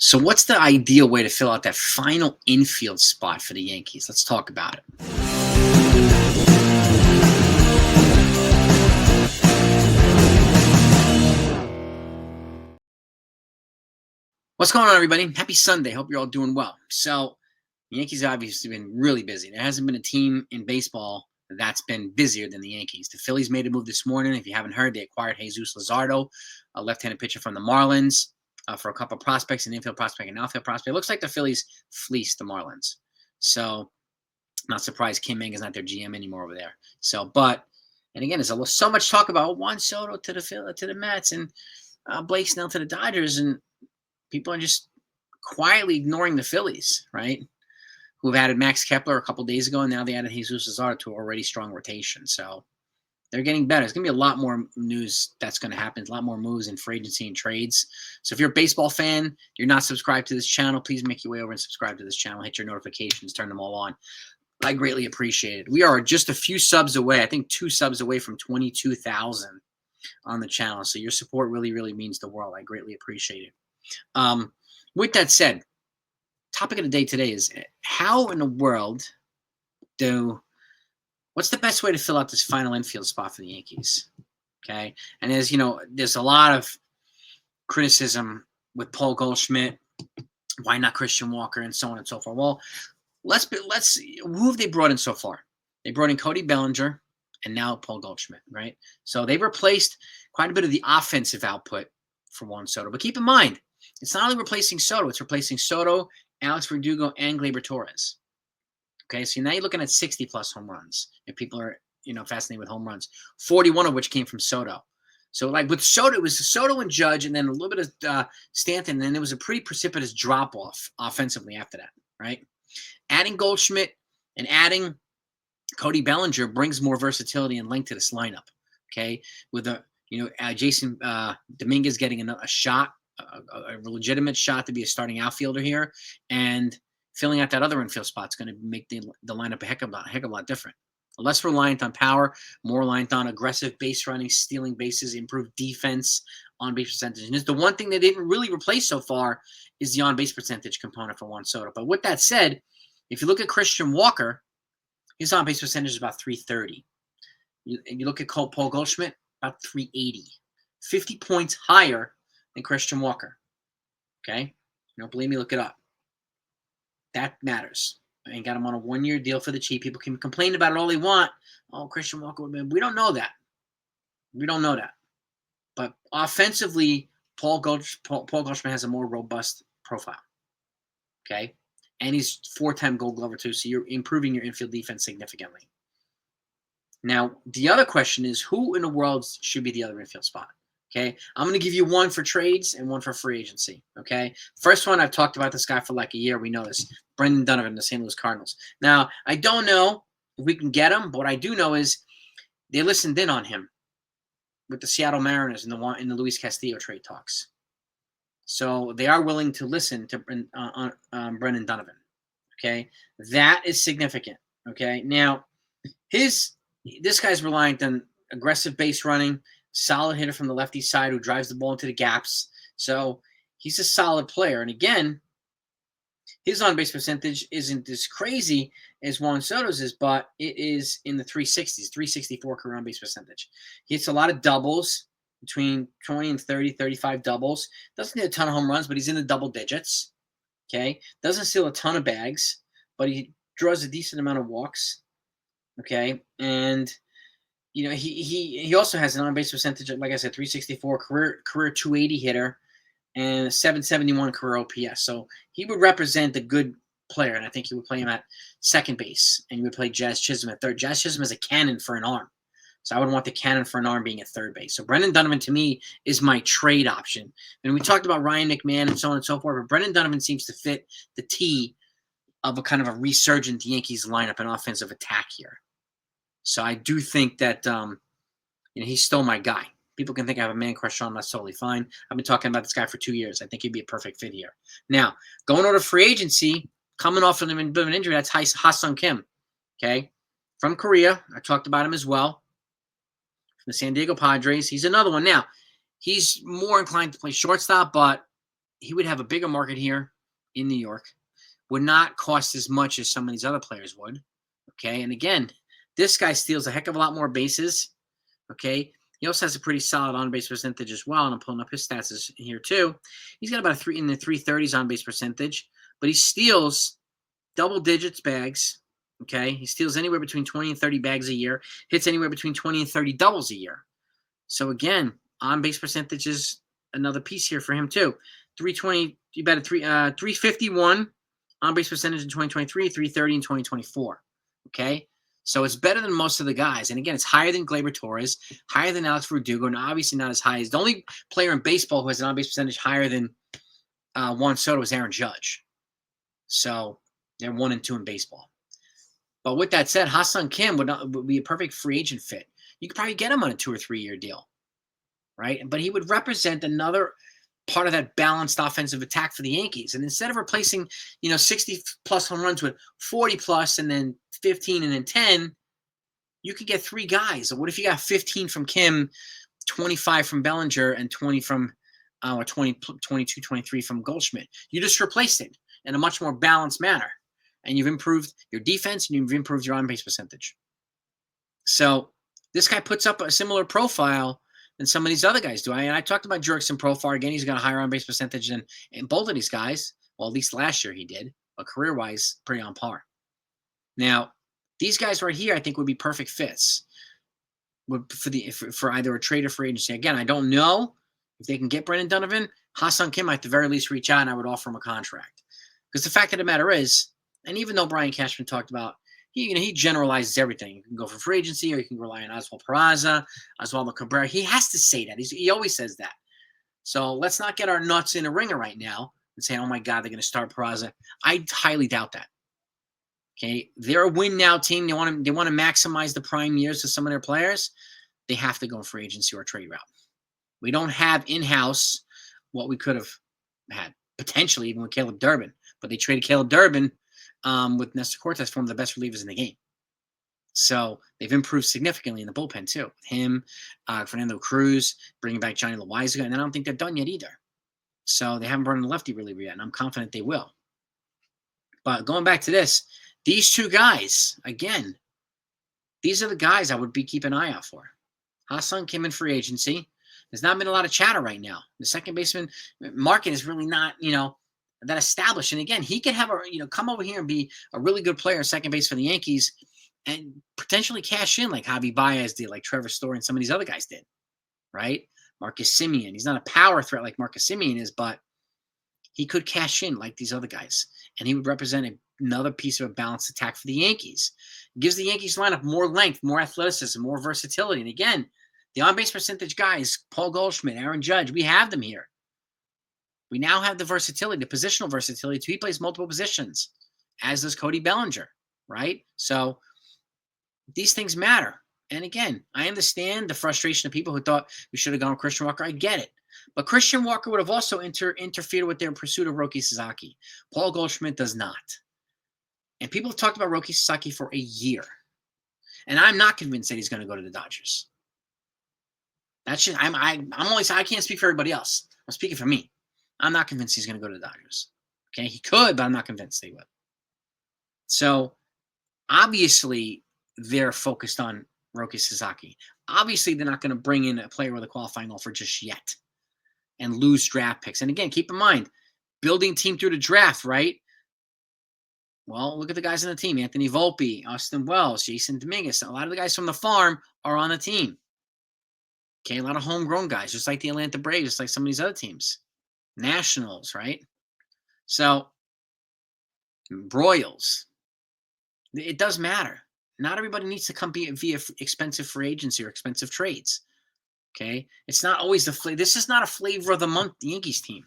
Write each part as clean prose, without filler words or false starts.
So, what's the ideal way to fill out that final infield spot for the Yankees? Let's talk about it. What's going on, everybody? Happy Sunday. Hope you're all doing well. So, the Yankees obviously been really busy. There hasn't been a team in baseball that's been busier than the Yankees. The Phillies made a move this morning. If you haven't heard, they acquired Jesus Luzardo, a left-handed pitcher from the Marlins, for a couple of prospects, an infield prospect, and outfield prospect. It looks like the Phillies fleeced the Marlins. So, not surprised Kim Mang is not their GM anymore over there. So, and again, there's so much talk about Juan Soto to the Mets and Blake Snell to the Dodgers, and people are just quietly ignoring the Phillies, right? Who've added Max Kepler a couple days ago, and now they added Jesus Luzardo to an already strong rotation. So they're getting better. There's going to be a lot more news that's going to happen, a lot more moves in free agency and trades. So if you're a baseball fan, you're not subscribed to this channel, please make your way over and subscribe to this channel. Hit your notifications, turn them all on. I greatly appreciate it. We are just a few subs away. I think 2 subs away from 22,000 on the channel. So your support really, really means the world. I greatly appreciate it. With that said, topic of the day today is how in the world what's the best way to fill out this final infield spot for the Yankees? Okay. And there's a lot of criticism with Paul Goldschmidt. Why not Christian Walker and so on and so forth? Well, who have they brought in so far? They brought in Cody Bellinger and now Paul Goldschmidt, right? So they've replaced quite a bit of the offensive output for Juan Soto. But keep in mind, it's not only replacing Soto, it's replacing Soto, Alex Verdugo, and Gleyber Torres. Okay, so now you're looking at 60-plus home runs. If people are, fascinated with home runs, 41 of which came from Soto. So, like with Soto, it was Soto and Judge, and then a little bit of Stanton, and then there was a pretty precipitous drop-off offensively after that, right? Adding Goldschmidt and adding Cody Bellinger brings more versatility and length to this lineup, okay? With Jason Dominguez getting a shot, a legitimate shot to be a starting outfielder here, and filling out that other infield spot is going to make the lineup a heck of a lot different. Less reliant on power, more reliant on aggressive base running, stealing bases, improved defense, on-base percentage. And it's the one thing they didn't really replace so far is the on-base percentage component for Juan Soto. But with that said, if you look at Christian Walker, his on-base percentage is about 330. You look at Paul Goldschmidt, about 380. 50 points higher than Christian Walker. Okay? You don't believe me? Look it up. That matters. And got him on a 1-year deal for the cheap. People can complain about it all they want. Oh, Christian Walker. We don't know that. We don't know that. But offensively, Paul Goldschmidt has a more robust profile. Okay? And he's 4-time Gold Glover too, so you're improving your infield defense significantly. Now, the other question is, who in the world should be the other infield spot? Okay, I'm going to give you one for trades and one for free agency. Okay, first one, I've talked about this guy for like a year. We know this. Brendan Donovan, the St. Louis Cardinals. Now, I don't know if we can get him, but what I do know is they listened in on him with the Seattle Mariners in the Luis Castillo trade talks. So they are willing to listen to Brendan Donovan. Okay, that is significant. Okay, now this guy's reliant on aggressive base running, solid hitter from the lefty side who drives the ball into the gaps. So he's a solid player. And again, his on-base percentage isn't as crazy as Juan Soto's is, but it is in the 360s, 364 career on-base percentage. He hits a lot of doubles, between 20 and 30, 35 doubles. Doesn't hit a ton of home runs, but he's in the double digits. Okay? Doesn't steal a ton of bags, but he draws a decent amount of walks. Okay? And he also has an on-base percentage of, like I said, 364, career 280 hitter, and a 771 career OPS. So he would represent a good player, and I think he would play him at second base, and you would play Jazz Chisholm at third. Jazz Chisholm is a cannon for an arm, so I would want the cannon for an arm being at third base. So Brendan Donovan, to me, is my trade option. And we talked about Ryan McMahon and so on and so forth, but Brendan Donovan seems to fit the T of a kind of a resurgent Yankees lineup and offensive attack here. So I do think that he's still my guy. People can think I have a man crush on him. That's totally fine. I've been talking about this guy for 2 years. I think he'd be a perfect fit here. Now, going over to free agency, coming off of a bit of an injury, that's Ha-Sung Kim. Okay? From Korea. I talked about him as well. From the San Diego Padres. He's another one. Now, he's more inclined to play shortstop, but he would have a bigger market here in New York, would not cost as much as some of these other players would. Okay. And again, this guy steals a heck of a lot more bases. Okay. He also has a pretty solid on base percentage as well. And I'm pulling up his stats here too. He's got about a 3 in the 330s on base percentage, but he steals double digits bags. Okay. He steals anywhere between 20 and 30 bags a year, hits anywhere between 20 and 30 doubles a year. So again, on base percentage is another piece here for him too. 320, you bet a 351 on base percentage in 2023, 330 in 2024. Okay. So it's better than most of the guys. And again, it's higher than Gleyber Torres, higher than Alex Verdugo, and obviously not as high as the only player in baseball who has an on base percentage higher than Juan Soto is Aaron Judge. So they're 1 and 2 in baseball. But with that said, Ha-Seong Kim would be a perfect free agent fit. You could probably get him on a 2 or 3 year deal, right? But he would represent another part of that balanced offensive attack for the Yankees. And instead of replacing, 60 plus home runs with 40 plus and then 15 and then 10, you could get 3 guys. Or what if you got 15 from Kim, 25 from Bellinger, and 20 from 22, 23 from Goldschmidt? You just replaced it in a much more balanced manner. And you've improved your defense and you've improved your on-base percentage. So this guy puts up a similar profile than some of these other guys do. I talked about Jurickson profile. Again, he's got a higher on-base percentage than both of these guys. Well, at least last year he did. But career-wise, pretty on par. Now, these guys right here I think would be perfect fits for either a trade or free agency. Again, I don't know if they can get Brendan Donovan. Ha-Seong Kim might at the very least reach out and I would offer him a contract. Because the fact of the matter is, and even though Brian Cashman talked about, he generalizes everything. You can go for free agency or you can rely on Oswald Peraza, Oswaldo Cabrera. He has to say that. He always says that. So let's not get our nuts in a ringer right now and say, oh my God, they're going to start Peraza. I highly doubt that. Okay, they're a win-now team. They want to maximize the prime years of some of their players. They have to go free agency or trade route. We don't have in-house what we could have had, potentially even with Caleb Durbin. But they traded Caleb Durbin with Nestor Cortes for one of the best relievers in the game. So they've improved significantly in the bullpen too. With him, Fernando Cruz, bringing back Johnny Loaizaga, and I don't think they're done yet either. So they haven't brought in a lefty reliever yet, and I'm confident they will. But going back to this, these 2 guys, again, these are the guys I would be keeping an eye out for. Ha-Seong Kim in free agency. There's not been a lot of chatter right now. The second baseman market is really not, that established. And again, he could have come over here and be a really good player at second base for the Yankees and potentially cash in like Javi Baez did, like Trevor Story and some of these other guys did, right? Marcus Semien. He's not a power threat like Marcus Semien is, but he could cash in like these other guys. And he would represent another piece of a balanced attack for the Yankees. It gives the Yankees lineup more length, more athleticism, more versatility. And again, the on-base percentage guys, Paul Goldschmidt, Aaron Judge, we have them here. We now have the versatility, the positional versatility. He plays multiple positions, as does Cody Bellinger, right? So these things matter. And again, I understand the frustration of people who thought we should have gone with Christian Walker. I get it. But Christian Walker would have also interfered with their pursuit of Roki Sasaki. Paul Goldschmidt does not. And people have talked about Roki Sasaki for a year. And I'm not convinced that he's going to go to the Dodgers. That's just, I can't speak for everybody else. I'm speaking for me. I'm not convinced he's going to go to the Dodgers. Okay, he could, but I'm not convinced they would. So, obviously, they're focused on Roki Sasaki. Obviously, they're not going to bring in a player with a qualifying offer just yet and lose draft picks. And again, keep in mind, building team through the draft, right? Well, look at the guys on the team. Anthony Volpe, Austin Wells, Jason Dominguez. A lot of the guys from the farm are on the team. Okay, a lot of homegrown guys, just like the Atlanta Braves, just like some of these other teams. Nationals, right? So, Royals. It does matter. Not everybody needs to come via expensive free agency or expensive trades. Okay? It's not always the flavor. This is not a flavor of the month Yankees team.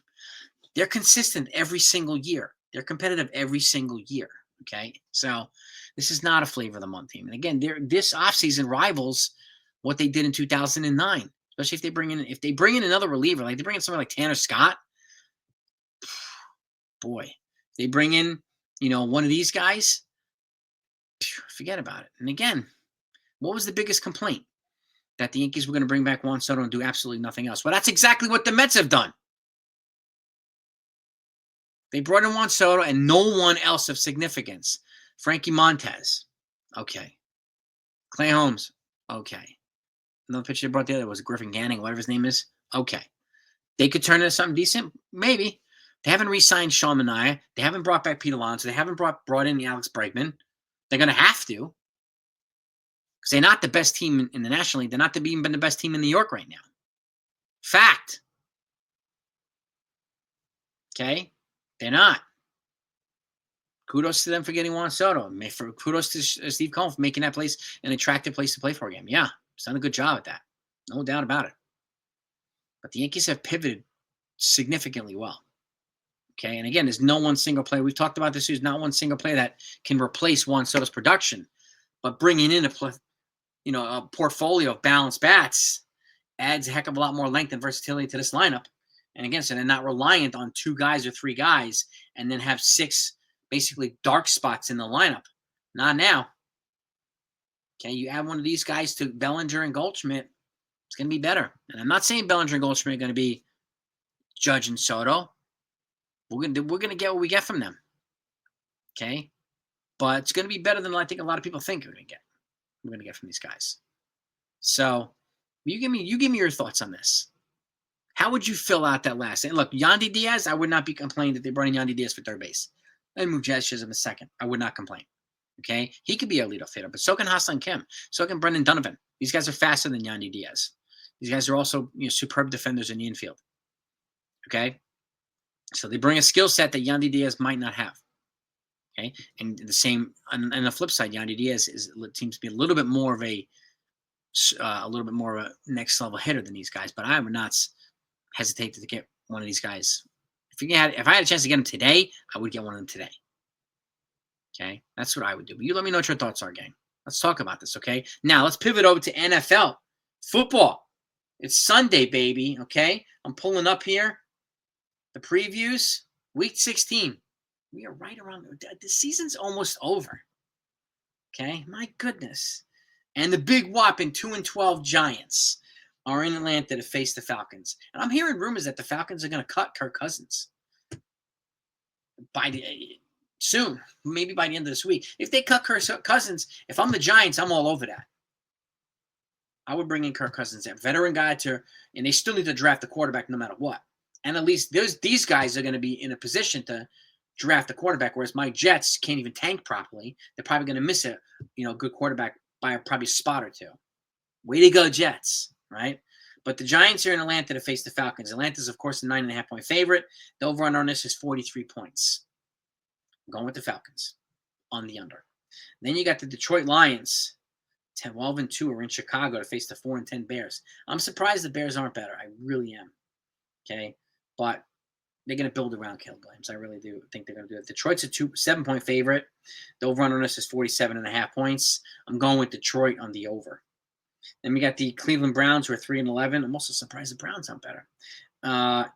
They're consistent every single year. They're competitive every single year. Okay? So, this is not a flavor of the month team. And again, this offseason rivals what they did in 2009. Especially if they bring in another reliever, like they bring in somebody like Tanner Scott. Boy, they bring in, one of these guys, forget about it. And again, what was the biggest complaint? That the Yankees were going to bring back Juan Soto and do absolutely nothing else. Well, that's exactly what the Mets have done. They brought in Juan Soto and no one else of significance. Frankie Montez, okay. Clay Holmes, okay. Another pitcher they brought the other was Griffin Ganning, whatever his name is. Okay. They could turn into something decent, maybe. They haven't re-signed Sean Manaea. They haven't brought back Pete Alonso. They haven't brought in Alex Bregman. They're going to have to, because they're not the best team in the National League. They're not even been the best team in New York right now. Fact. Okay? They're not. Kudos to them for getting Juan Soto. Kudos to Steve Cohen for making that place an attractive place to play for a game. Yeah, he's done a good job at that. No doubt about it. But the Yankees have pivoted significantly well. Okay, and again, there's no one single player. We've talked about this. There's not one single player that can replace Juan Soto's production. But bringing in a portfolio of balanced bats adds a heck of a lot more length and versatility to this lineup. And again, so they're not reliant on 2 guys or 3 guys and then have 6 basically dark spots in the lineup. Not now. Okay, you add one of these guys to Bellinger and Goldschmidt, it's going to be better. And I'm not saying Bellinger and Goldschmidt are going to be Judge and Soto. We're going to get what we get from them. Okay? But it's going to be better than I think a lot of people think we're going to get from these guys. So, you give me your thoughts on this. How would you fill out that last? And look, Yandy Diaz, I would not be complaining that they brought in Yandy Diaz for third base. I'd move Jazz Chisholm a second. I would not complain. Okay? He could be a leadoff hitter, but so can Hassan Kim. So can Brendan Donovan. These guys are faster than Yandy Diaz. These guys are also superb defenders in the infield. Okay? So they bring a skill set that Yandy Diaz might not have. Okay? And the same on the flip side, Yandy Diaz seems to be a little bit more of a next level hitter than these guys. But I would not hesitate to get one of these guys. If I had a chance to get him today, I would get one of them today. Okay? That's what I would do. But you let me know what your thoughts are, gang. Let's talk about this, okay? Now, let's pivot over to NFL. Football. It's Sunday, baby, okay? I'm pulling up here the previews. Week 16. We are right around – the season's almost over. Okay? My goodness. And the big whopping 2-12 Giants are in Atlanta to face the Falcons. And I'm hearing rumors that the Falcons are going to cut Kirk Cousins soon, maybe by the end of this week. If they cut Kirk Cousins, if I'm the Giants, I'm all over that. I would bring in Kirk Cousins, a veteran guy, and they still need to draft the quarterback no matter what. And at least these guys are going to be in a position to draft a quarterback, whereas my Jets can't even tank properly. They're probably going to miss a good quarterback by probably a spot or 2. Way to go, Jets, right? But the Giants are in Atlanta to face the Falcons. Atlanta's, of course, a 9.5-point favorite. The over-under on this is 43 points. I'm going with the Falcons on the under. Then you got the Detroit Lions, 12-2, are in Chicago to face the 4-10 Bears. I'm surprised the Bears aren't better. I really am. Okay? But they're going to build around Caleb Williams. I really do think they're going to do it. Detroit's a 7-point favorite. The over-under on this is 47.5 points. I'm going with Detroit on the over. Then we got the Cleveland Browns, who are 3-11. I'm also surprised the Browns aren't better.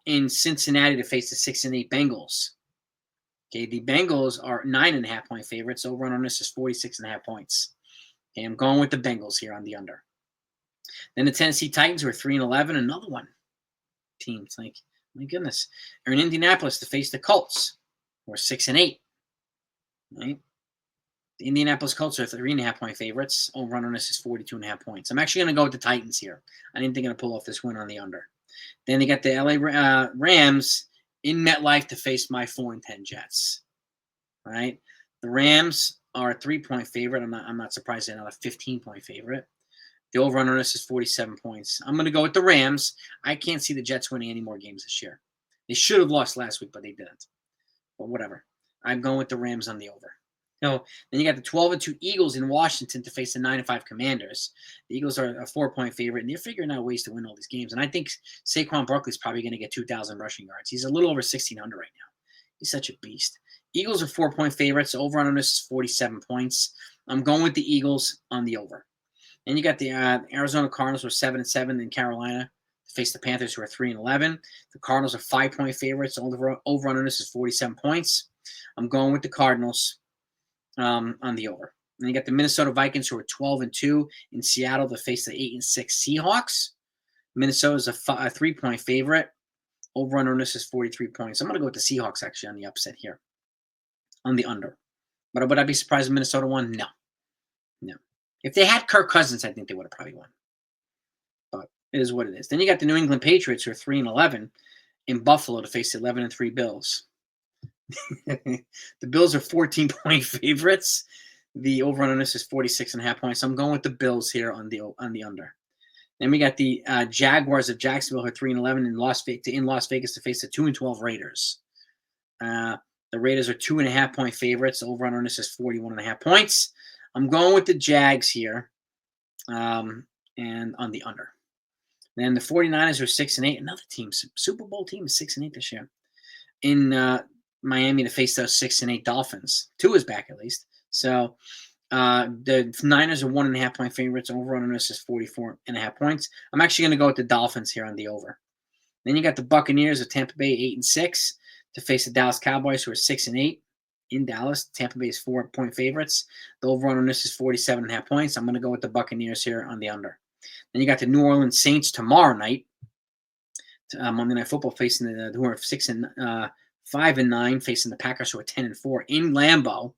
In Cincinnati to face the 6-8 Bengals. Okay, the Bengals are 9.5-point favorites. Over on this is 46.5 points. Okay, I'm going with the Bengals here on the under. Then the Tennessee Titans, who are 3-11. Another one team. It's like, my goodness. They're in Indianapolis to face the Colts, who are 6-8. Right? The Indianapolis Colts are 3.5-point favorites. Over on this is 42.5 points. I'm actually going to go with the Titans here. I didn't think I'm going to pull off this win on the under. Then they got the LA Rams in MetLife to face my 4-10 Jets. All right? The Rams are a 3-point favorite. I'm not surprised they're not a 15-point favorite. The over-under on this is 47 points. I'm going to go with the Rams. I can't see the Jets winning any more games this year. They should have lost last week, but they didn't. But whatever. I'm going with the Rams on the over. Then you got the 12-2 Eagles in Washington to face the 9-5 Commanders. The Eagles are a 4-point favorite, and they're figuring out ways to win all these games. And I think Saquon Barkley's probably going to get 2,000 rushing yards. He's a little over 1,600 right now. He's such a beast. Eagles are 4-point favorites. Over on this is 47 points. I'm going with the Eagles on the over. And you got the Arizona Cardinals, who are 7-7 in Carolina to face the Panthers, who are 3-11. The Cardinals are 5-point favorites. Over on this is 47 points. I'm going with the Cardinals on the over. And you got the Minnesota Vikings, who are 12-2 in Seattle to face the 8-6 Seahawks. Minnesota's a 3-point favorite. Over under on this is 43 points. I'm going to go with the Seahawks actually on the upset here, on the under. But would I be surprised if Minnesota won? No. No. If they had Kirk Cousins, I think they would have probably won. But it is what it is. Then you got the New England Patriots, who are 3-11, in Buffalo to face the 11-3 Bills. The Bills are 14-point favorites. The over on this is 46.5 points. So I'm going with the Bills here on the under. Then we got the Jaguars of Jacksonville, who are 3-11 in Las Vegas to face the 2-12 Raiders. The Raiders are 2.5-point favorites. Over on this is 41.5 points. I'm going with the Jags here, and on the under. Then the 49ers are 6-8. Another team, Super Bowl team, is 6-8 this year. In Miami to face those 6-8 Dolphins. Tua is back at least. So the Niners are 1.5-point favorites. Over on this is 44.5 points. I'm actually going to go with the Dolphins here on the over. Then you got the Buccaneers of Tampa Bay 8-6 to face the Dallas Cowboys, who are 6-8 in Dallas. Tampa Bay is 4-point favorites. The over on this is 47.5 points. I'm going to go with the Buccaneers here on the under. Then you got the New Orleans Saints tomorrow night, Monday Night Football, facing the who are 5-9, facing the Packers, who are 10-4 in Lambeau.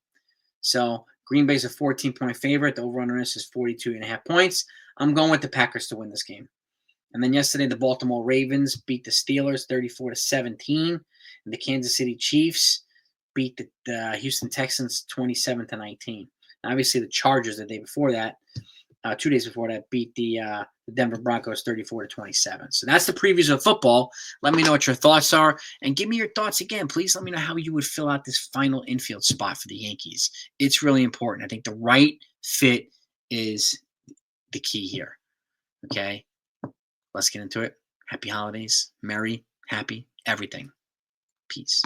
So Green Bay's a 14-point favorite. The over on this is 42.5 points. I'm going with the Packers to win this game. And then yesterday, the Baltimore Ravens beat the Steelers 34-17, and the Kansas City Chiefs beat the Houston Texans 27-19. Obviously, the Chargers the day before that, 2 days before that, beat the Denver Broncos 34-27. So that's the previews of football. Let me know what your thoughts are, and give me your thoughts again. Please let me know how you would fill out this final infield spot for the Yankees. It's really important. I think the right fit is the key here. Okay, let's get into it. Happy holidays, merry, happy, everything. Peace.